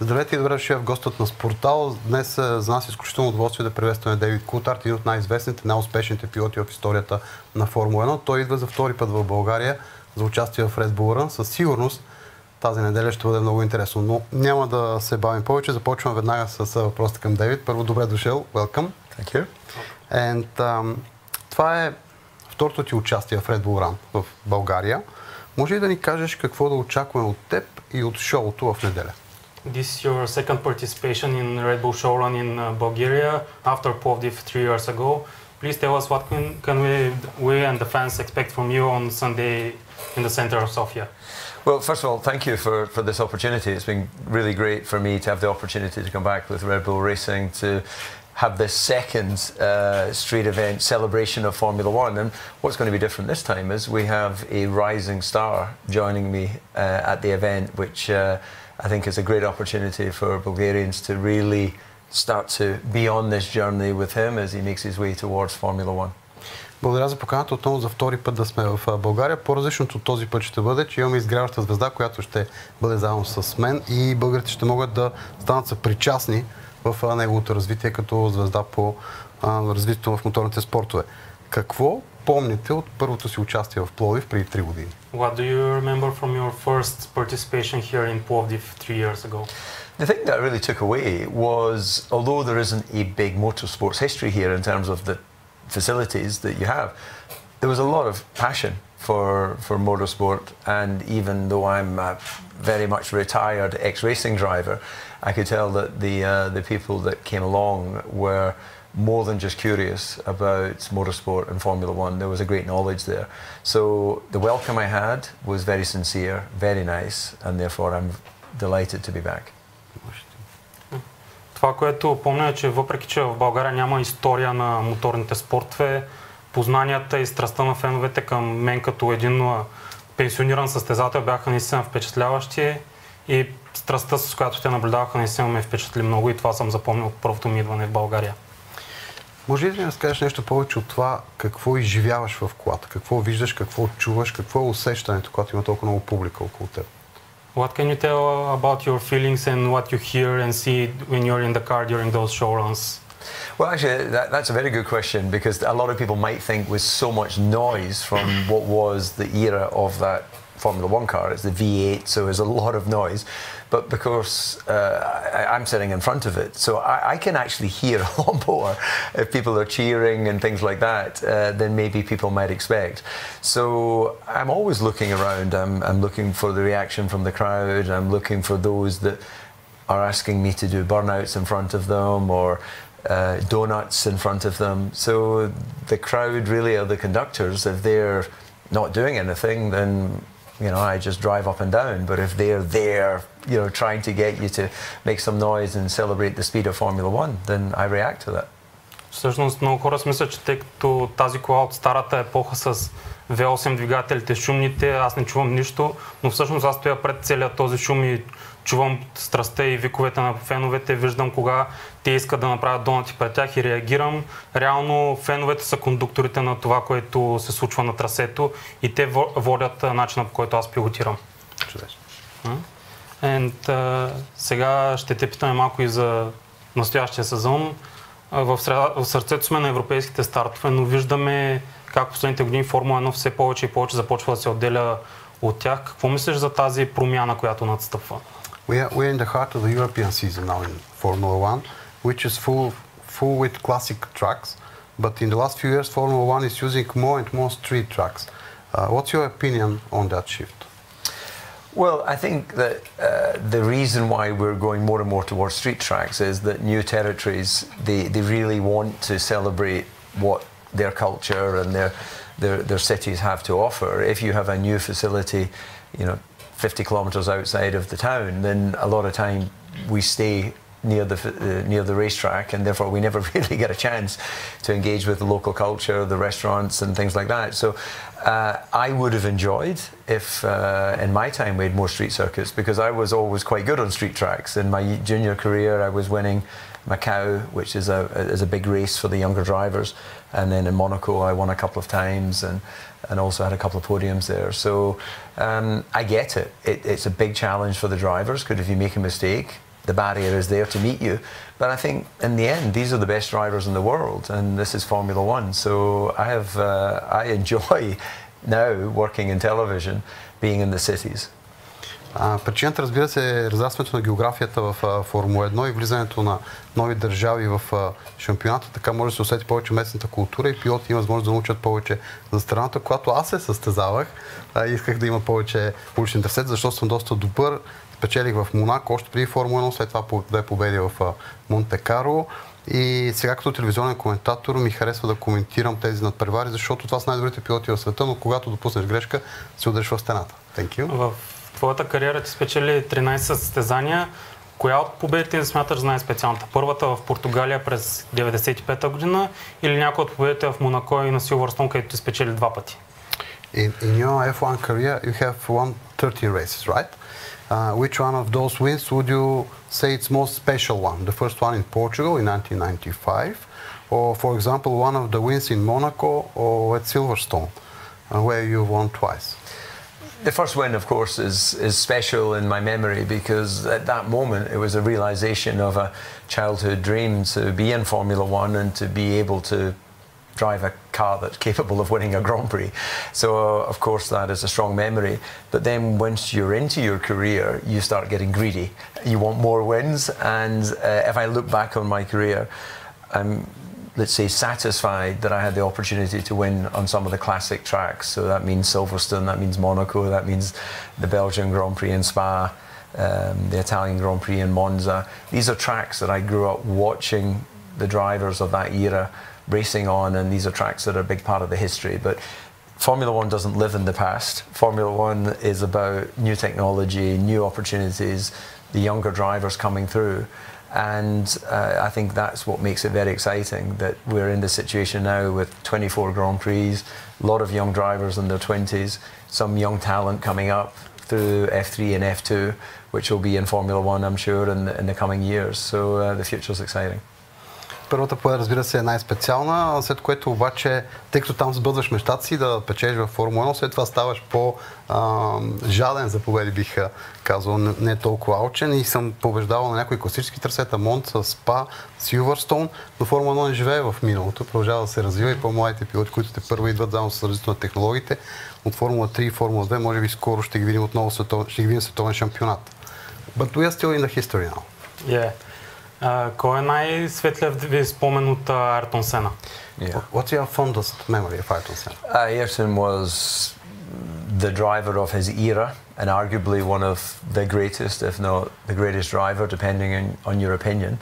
Здравейте и добре дошли в гостът на Спортал. Днес за нас е изключително удоволствие да приветстваме Дейвид Култард, един от най-известните, най-успешните пилоти в историята на Формула 1. Той идва за втори път в България за участие в Red Bull Run. Със сигурност тази неделя ще бъде много интересно, но няма да се бавим повече. Започвам веднага с въпросите към Дейвид. Първо, добре дошъл. Welcome. Thank you. And, това е второто ти участие в Red Bull Run в България. Може ли да ни кажеш какво да очакваме от теб и от шоуто в неделя? This is your second participation in Red Bull Showrun in Bulgaria after Plovdiv 3 years ago. Please tell us what can we and the fans expect from you on Sunday in the center of Sofia. Well, first of all, thank you for this opportunity. It's been really great for me to have the opportunity to come back with Red Bull Racing to have this second street event celebration of Formula One. And what's going to be different this time is we have a rising star joining me at the event, which I think is a great opportunity for Bulgarians to really start to be on this journey with him as he makes his way towards Formula One. Благодаря за поканата отново за втори път да сме в България. По-различното този път ще бъде, че имаме изгряваща звезда, която ще бъде заедно с мен и българите ще могат да станат съпричастни в неговото развитие като звезда по развитието в моторните спортове. Какво помните от първото си участие в Пловдив преди 3 години? What do you remember from your first participation here in Plovdiv 3 years ago? The thing that I really took away was, although there isn't a big motorsports history here in terms of the facilities that you have, there was a lot of passion for motorsport, and even though I'm a very much retired ex-racing driver, I could tell that the people that came along were more than just curious about motorsport and Formula One. There was a great knowledge there. So the welcome I had was very sincere, very nice, and therefore I'm delighted to be back. Това, което помня е, че въпреки, че в България няма история на моторните спортове, познанията и страстта на феновете към мен като един пенсиониран състезател бяха наистина впечатляващи и страстта, с която те наблюдаваха, наистина ме впечатли много и това съм запомнил от първото ми идване в България. Може ли да ни разкажеш нещо повече от това, какво изживяваш в колата? Какво виждаш, какво чуваш, какво е усещането, когато има толкова много публика около теб? What can you tell about your feelings and what you hear and see when you're in the car during those showruns? Well, actually, that's a very good question, because a lot of people might think with so much noise from what was the era of that Formula One car, it's the V8, so there's a lot of noise. But because I'm sitting in front of it, so I can actually hear a lot more if people are cheering and things like that than maybe people might expect. So I'm always looking around. I'm looking for the reaction from the crowd. I'm looking for those that are asking me to do burnouts in front of them or donuts in front of them. So the crowd really are the conductors. If they're not doing anything, then I just drive up and down. But if they're there, trying to get you to make some noise and celebrate the speed of Formula One, then I react to that. Всъщност много хора си мислят, че тъй като тази кола от старата епоха с V8 двигателите, шумните, аз не чувам нищо, но всъщност аз стоя пред целият този шум и чувам страстта и виковете на феновете, виждам кога те искат да направят донати пред тях и реагирам. Реално феновете са кондукторите на това, което се случва на трасето и те водят начина, по който аз пилотирам. Чудесно. Сега ще те питаме малко и за настоящия сезон. В сърцето сме на европейските стартове, но виждаме как последните години Формула 1 все повече и повече започва да се отделя от тях. Какво мислиш за тази промяна, която надстъпва? We're in the heart of the European season now in Formula One, which is full with classic tracks. But in the last few years, Formula One is using more and more street tracks. What's your opinion on that shift? Well, I think that the reason why we're going more and more towards street tracks is that new territories, they really want to celebrate what their culture and their cities have to offer. If you have a new facility, 50 kilometres outside of the town, then a lot of time we stay near the racetrack, and therefore we never really get a chance to engage with the local culture, the restaurants and things like that. So I would have enjoyed if in my time we had more street circuits, because I was always quite good on street tracks. In my junior career I was winning Macau, which is a big race for the younger drivers, and then in Monaco I won a couple of times and also had a couple of podiums there. So I get it. It's a big challenge for the drivers, because if you make a mistake the barrier is there to meet you. But I think in the end, these are the best drivers in the world, and this is Formula One. So I enjoy now working in television, being in the cities. Причината, разбира се, е разрастването на географията в Формула 1 и влизането на нови държави в шампионата. Така може да се усети повече местната култура и пилоти има възможност да научат повече за страната. Когато аз се състезавах, исках да има повече улични трасета, защото съм доста добър. Спечелих в Монако още преди Формула 1, след това 2 победи в Монте-Карло. И сега като телевизионен коментатор ми харесва да коментирам тези надпревари, защото това са най-добрите пилоти в света, но когато допуснеш грешка, се удариш в стената. Thank you. В твоята кариера ти спечели 13 състезания. Коя от победите смяташ за най-специалната? Първата в Португалия през 1995 година или някоя от победите в Монако и на Силвърстоун, където ти спечели 2 пъти? In your F1 career, you have won 13 races, right? Which one of those wins would you say it's most special one? The first one in Portugal in 1995, or for example, one of the wins in Monaco or at Silverstone, where you won twice? The first win, of course, is special in my memory because at that moment it was a realization of a childhood dream to be in Formula One and to be able to drive a car that's capable of winning a Grand Prix. So, of course, that is a strong memory. But then once you're into your career, you start getting greedy. You want more wins. And if I look back on my career, I'm, let's say, satisfied that I had the opportunity to win on some of the classic tracks. So that means Silverstone, that means Monaco, that means the Belgian Grand Prix in Spa, the Italian Grand Prix in Monza. These are tracks that I grew up watching the drivers of that era racing on, and these are tracks that are a big part of the history. But Formula One doesn't live in the past. Formula One is about new technology, new opportunities, the younger drivers coming through. And I think that's what makes it very exciting, that we're in this situation now with 24 Grand Prix, a lot of young drivers in their 20s, some young talent coming up through F3 and F2, which will be in Formula One, I'm sure, in the coming years. So the future's exciting. Първата победа, разбира се, е най-специална, след което обаче, тъй като там сбъдваш мечтата си да печелиш във Формула 1, след това ставаш по-жаден за победи, бих казал, не толкова алчен и съм побеждавал на някои класически трасета, Монца, Спа, Силвърстоун, но Формула 1 не живее в миналото, продължава да се развива и по-младите пилоти, които те първо идват заедно с развитието на технологиите, от Формула 3 и Формула 2, може би скоро ще ги видим отново ще ги видим световен шампионат. But we are still in the history now. Yeah. Кой е най-светлият ви спомен от Айртон Сена? Yeah. What's your fondest memory of Ayrton Senna? Ayrton was the driver of his era and arguably one of the greatest, if not the greatest driver, depending on your opinion,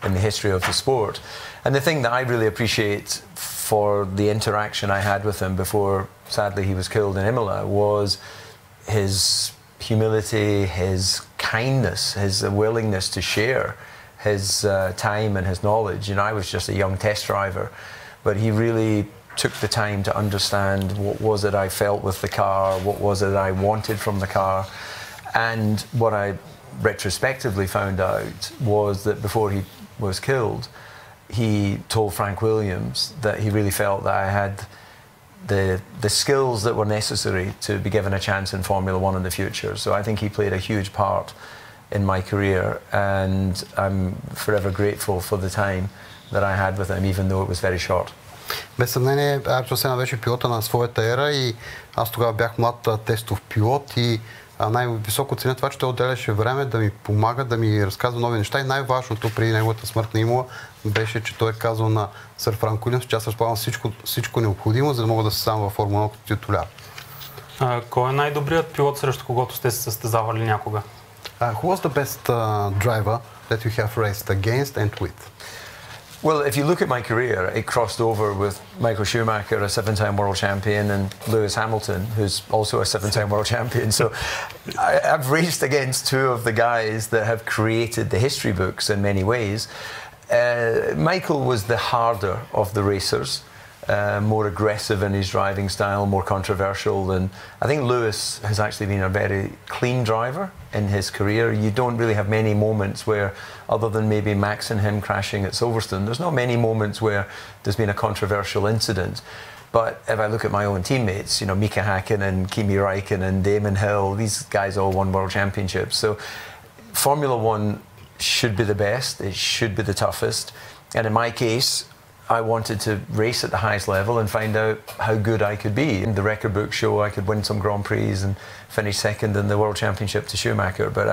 in the history of the sport. And the thing that I really appreciate for the interaction I had with him before, sadly, he was killed in Imola, was his humility, his kindness, his willingness to share his time and his knowledge. You know, I was just a young test driver, but he really took the time to understand what was it I felt with the car, what was it I wanted from the car. And what I retrospectively found out was that before he was killed, he told Frank Williams that he really felt that I had the skills that were necessary to be given a chance in Formula One in the future. So I think he played a huge part in my career, and I'm forever grateful for the time that I had with him, even though it was very short. Без съмнение, Айртон Сена беше пилота на своята ера и аз тогава бях млад тестов пилот и най-високо ценя това, че той отделяше време да ми помага, да ми разказва нови неща и най-важното преди неговата смърт на Имола беше, че той е казал на сър Франк Уилямс, че аз разполагам всичко необходимо, за да мога да се сам във Формула 1 като титуляр. Кой е най-добрият пилот, срещу когото сте се състезавали някога? Who was the best driver that you have raced against and with? Well, if you look at my career, it crossed over with Michael Schumacher, a 7-time world champion, and Lewis Hamilton, who's also a 7-time world champion. So I've raced against two of the guys that have created the history books in many ways. Michael was the harder of the racers. More aggressive in his driving style, more controversial than... I think Lewis has actually been a very clean driver in his career. You don't really have many moments where, other than maybe Max and him crashing at Silverstone, there's not many moments where there's been a controversial incident. But if I look at my own teammates, you know, Mika Hakkinen, Kimi Räikkönen, Damon Hill, these guys all won world championships. So Formula One should be the best, it should be the toughest. And in my case, I wanted to race at the highest level and find out how good I could be. In the record book show I could win some Grand Prix and finish second in the World Championship to Schumacher, but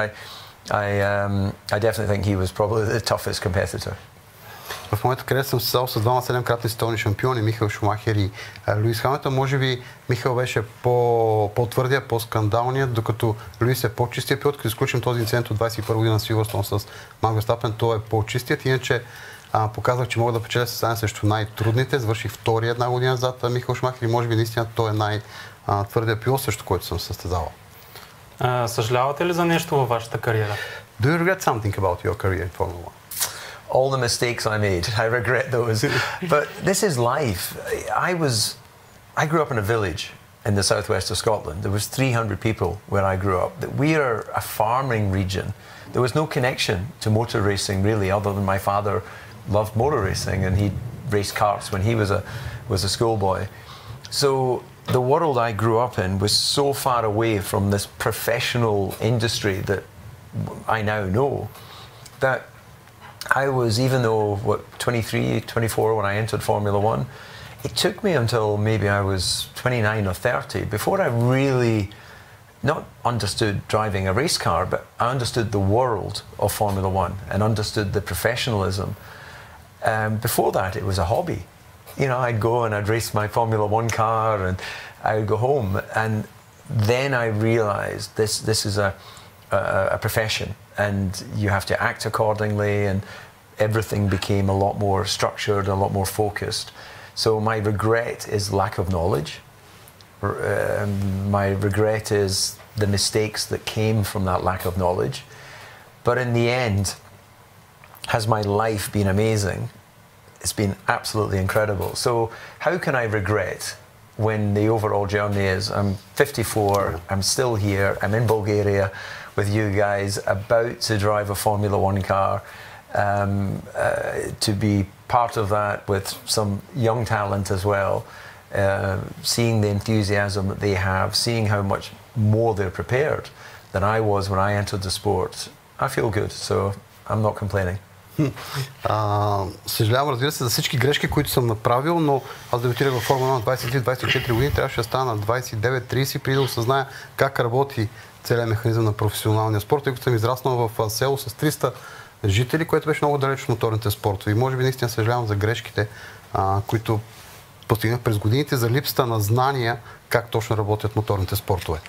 I definitely think he was probably the toughest competitor. В момента, където съм състал с двама 7-кратни световни шампиони, Михаел Шумахер и Луис Хамилтън, може би Михаел беше по-твърдия, по-скандалният, докато Луис е по-чистия пилот. Като изключим този инцидент от 21 година с Силвърстоун с Макс Верстапен, той е по-чистият. Иначе показах, че мога да печеля състезания срещу най-трудните. Завърших втори една година зад Михаел Шумахер и може би наистина той е най-твърдия пилот, срещу който съм състезавал. Съжалявате ли за нещо във вашата кариера? Do you regret something about your career in Formula 1? All the mistakes I made, I regret those. But this is life. I grew up in a village in the southwest of Scotland. There was 300 people where I grew up. We are a farming region. There was no connection to motor racing really, other than my father loved motor racing and he raced karts when he was a schoolboy. So the world I grew up in was so far away from this professional industry that I now know that I was, even though, 23, 24 when I entered Formula 1, it took me until maybe I was 29 or 30 before I really not understood driving a race car, but I understood the world of Formula 1 and understood the professionalism. Before that, it was a hobby. You know, I'd go and I'd race my Formula 1 car and I would go home. And then I realized this is a profession and you have to act accordingly, and everything became a lot more structured, a lot more focused. So my regret is lack of knowledge. My regret is the mistakes that came from that lack of knowledge. But in the end, has my life been amazing? It's been absolutely incredible. So how can I regret when the overall journey is I'm 54, I'm still here, I'm in Bulgaria with you guys, about to drive a Formula 1 car, to be part of that with some young talent as well, seeing the enthusiasm that they have, seeing how much more they're prepared than I was when I entered the sport. I feel good, so I'm not complaining. Съжалявам, разбира се, за всички грешки, които съм направил, но аз дебютирах във Формула на 23-24 години, трябваше да стана на 29-30, преди да осъзная как работи целият механизъм на професионалния спорт, тъй като съм израснал в село с 300 жители, което беше много далеч от моторните спортове. И може би наистина съжалявам за грешките, които постигнах през годините, за липсата на знания как точно работят моторните спортове.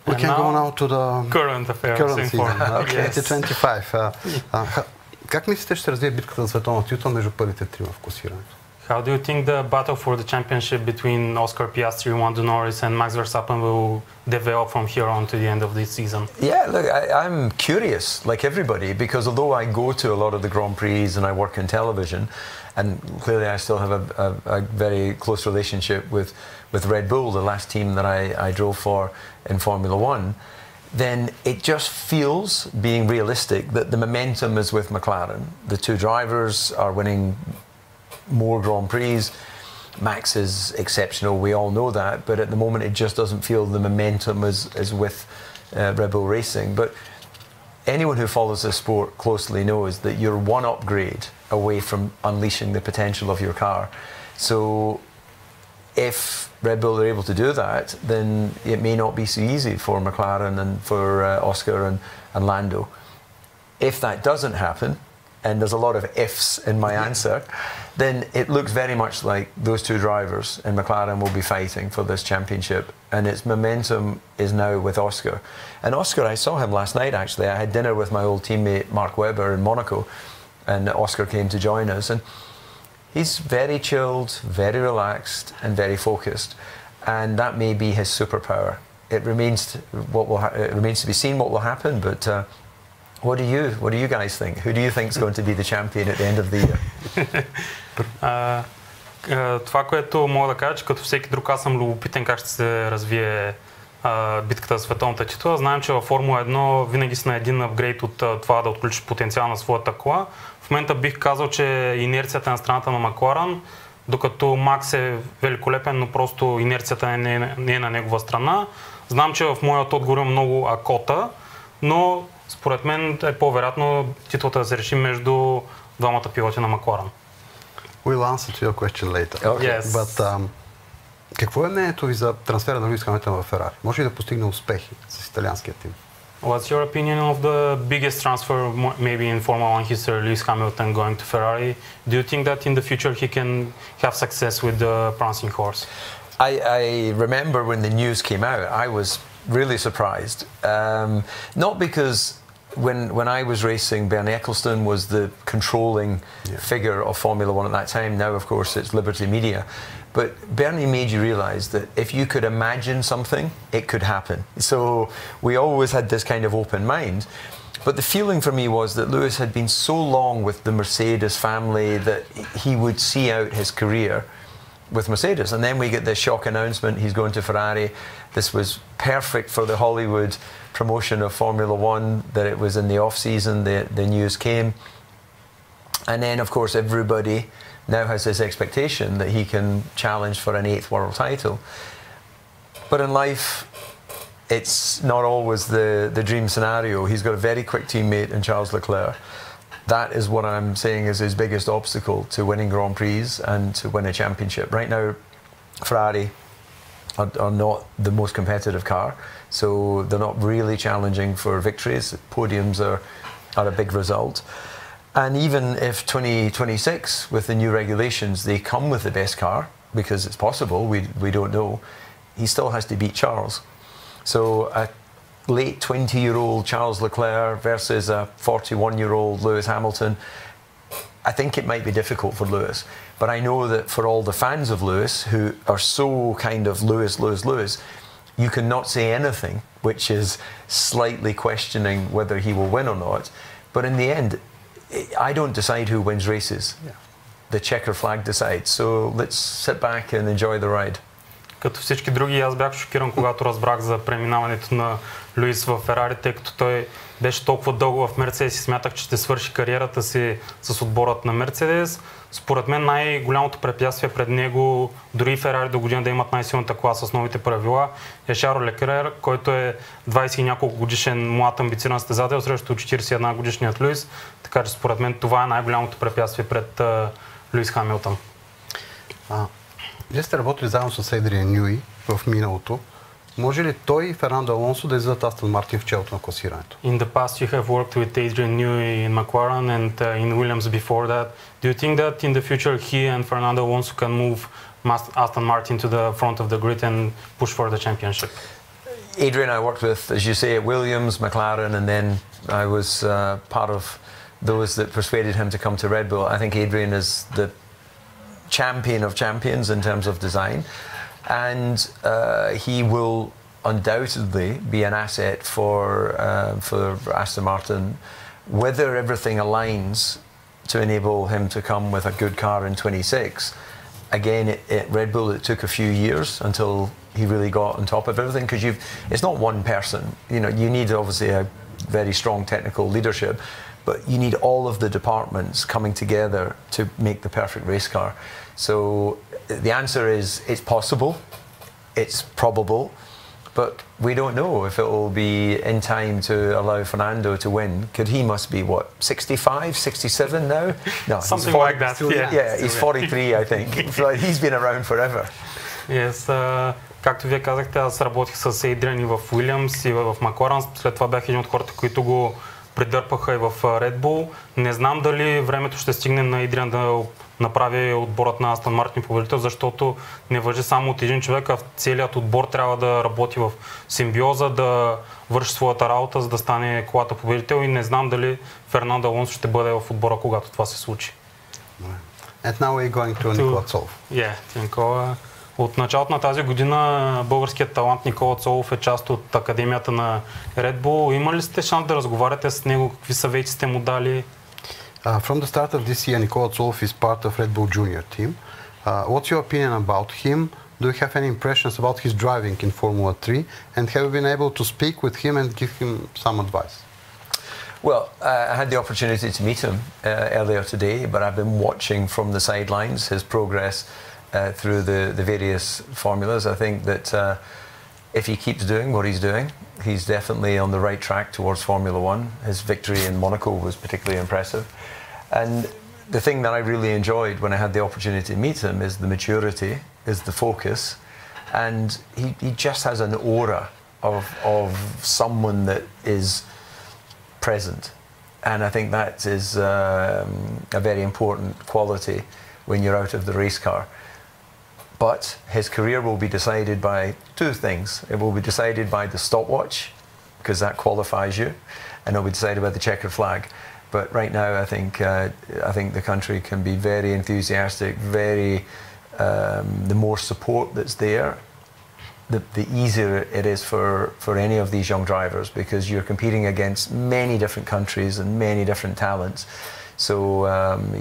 We can go now to the current affairs current season, yes. 2025. Как мислите, ще се развие битката за световния титул между първите трима в класирането? How do you think the battle for the championship between Oscar Piastri, Lando Norris and Max Verstappen will develop from here on to the end of this season? Yeah, look, I'm curious, like everybody, because although I go to a lot of the Grand Prix and I work in television, and clearly I still have a very close relationship with Red Bull, the last team that I drove for in Formula 1, then it just feels, being realistic, that the momentum is with McLaren. The two drivers are winning more Grand Prix. Max is exceptional, we all know that, but at the moment it just doesn't feel the momentum is with Red Bull Racing. But anyone who follows this sport closely knows that you're one upgrade away from unleashing the potential of your car. So if Red Bull are able to do that, then it may not be so easy for McLaren and for Oscar and Lando. If that doesn't happen, and there's a lot of ifs in my answer, then it looks very much like those two drivers in McLaren will be fighting for this championship, and its momentum is now with Oscar. And Oscar, I saw him last night actually. I had dinner with my old teammate Mark Webber in Monaco, and Oscar came to join us, and he's very chilled, very relaxed and very focused, and that may be his superpower. It remains to be seen what will happen, but what do you guys think? Who do you think is going to be the champion at the end of the year? Това, което мога да кажа, че като всеки друг аз съм любопитен как ще се развие битката за световната титла. Знаем, че във Формула 1 винаги си на един апгрейд от това да отключиш потенциал на своята кола. В момента бих казал, че инерцията е на страната на Макларен, докато Макс е великолепен, но просто инерцията не е на негова страна. Знам, че в моят отговор има много акота, но според мен е по-вероятно титлата да се реши между двамата пилоти на Макларен. We'll answer to your question later. Okay. Yes. But, какво е мнението ви за трансфера на Луис Хамилтън в Ферари? Може ли да постигне успехи с италианския тим? What's your opinion of the biggest transfer maybe in Formula 1 history, Lewis Hamilton going to Ferrari? Do you think that in the future he can have success with the prancing horse? I remember when the news came out, I was really surprised. Not because when I was racing, Bernie Ecclestone was the controlling figure of Formula 1 at that time. Now, of course, it's Liberty Media. But Bernie made you realise that if you could imagine something, it could happen. So we always had this kind of open mind. But the feeling for me was that Lewis had been so long with the Mercedes family that he would see out his career with Mercedes. And then we get this shock announcement, he's going to Ferrari. This was perfect for the Hollywood promotion of Formula 1, that it was in the off-season, the news came. And then, of course, everybody now has this expectation that he can challenge for an 8th world title. But in life, it's not always the dream scenario. He's got a very quick teammate in Charles Leclerc. That is what I'm saying is his biggest obstacle to winning Grand Prix and to win a championship. Right now, Ferrari are not the most competitive car, so they're not really challenging for victories. Podiums are a big result. And even if 2026, with the new regulations, they come with the best car, because it's possible, we don't know, he still has to beat Charles. So a late 20-year-old Charles Leclerc versus a 41-year-old Lewis Hamilton, I think it might be difficult for Lewis. But I know that for all the fans of Lewis, who are so kind of Lewis, you cannot say anything which is slightly questioning whether he will win or not. But in the end, I don't decide who wins races. Yeah. The checker flag decides. So let's sit back and enjoy the ride. Като всички други, аз бях шокиран, когато разбрах за преминаването на Луис в Ферари, тъй като той беше толкова дълго в Мерцедес и смятах, че ще свърши кариерата си с отборът на Мерцедес. Според мен най-голямото препятствие пред него, дори Ферари до година да имат най-силната класа с новите правила, е Шарло Леклер, който е 20 и няколко годишен млад амбициозен състезател срещу 41 годишният Луис. Така че според мен това е най-голямото препятствие пред Луис Хамилтън. Вие сте работили заедно с Ейдриан Нюи в миналото. Може ли той и Фернандо Алонсо да излизат Астон Мартин в челото на класирането? In the past you have worked with Adrian Newey in McLaren and in Williams before that. Do you think that in the future he and Fernando Alonso can move Aston Martin to the front of the grid and push for the championship? Adrian I worked with, as you say, at Williams, McLaren, and then I was part of those that persuaded him to come to Red Bull. I think Adrian is the champion of champions in terms of design, and he will undoubtedly be an asset for Aston Martin, whether everything aligns to enable him to come with a good car in 26. Again, at Red Bull it took a few years until he really got on top of everything, because it's not one person. You need obviously a very strong technical leadership, but you need all of the departments coming together to make the perfect race car. So the answer is it's possible, it's probable, but we don't know if it will be in time to allow Fernando to win. He must be, what, 65, 67 now? No, something like that. Yeah, he's 43, I think. He's been around forever. Yes, както вие казахте, аз работих с Ейдриан и в Уилямс и в Макларен. След това бях един от хората, които го придърпаха и в Red Bull. Не знам дали времето ще стигне на Ейдриан да направи отборът на Астон Мартин победител, защото не важи само от един човек, а целият отбор трябва да работи в симбиоза, да върши своята работа, за да стане колата победител, и не знам дали Фернандо Алонсо ще бъде в отбора, когато това се случи. And now we're going to Никола Цолов. Никола. От началото на тази година българският талант Никола Цолов е част от Академията на Red Bull. Има ли сте шанс да разговаряте с него? Какви съвети сте му дали? From the start of this year, Никола Цолов is part of Red Bull Junior team. What's your opinion about him? Do you have any impressions about his driving in Formula 3? And have you been able to speak with him and give him some advice? Well, I had the opportunity to meet him earlier today, but I've been watching from the sidelines his progress through the various formulas. I think that if he keeps doing what he's doing, he's definitely on the right track towards Formula One. His victory in Monaco was particularly impressive. And the thing that I really enjoyed when I had the opportunity to meet him is the maturity, is the focus, and he just has an aura of someone that is present. And I think that is a very important quality when you're out of the race car. But his career will be decided by two things. It will be decided by the stopwatch, because that qualifies you, and it will be decided by the checkered flag. But right now, I think the country can be very enthusiastic, the more support that's there, the easier it is for any of these young drivers, because you're competing against many different countries and many different talents. So,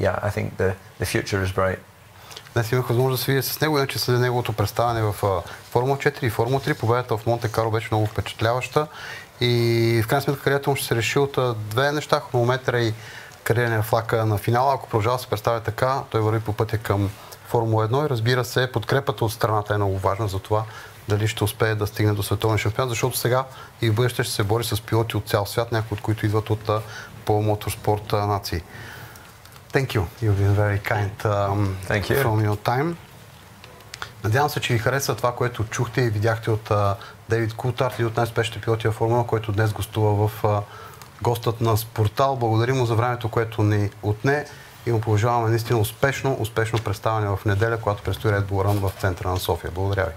yeah, I think the future is bright. Днес имах възможност да се видя с него, иначе след неговото представяне в Формула 4 и Формула 3. Победата в Монте Карло беше много впечатляваща и в крайна сметка кариерата му ще се реши от две неща: хронометъра и кариерния флаг на финала. Ако продължава да се представя така, той върви по пътя към Формула 1 и, разбира се, подкрепата от страната е много важна за това дали ще успее да стигне до световен шампион, защото сега и в бъдеще ще се бори с пилоти от цял свят, някои от които идват от по-моторспорт нации. Thank you. You've been very kind from your time. Надявам се, че ви хареса това, което чухте и видяхте от Дейвид Култард, и от най-успешните пилоти в Формула, който днес гостува в гостът на Спортал. Благодарим му за времето, което ни отне и му пожелаваме наистина успешно представяне в неделя, когато предстои Red Bull Run в центъра на София. Благодаря ви.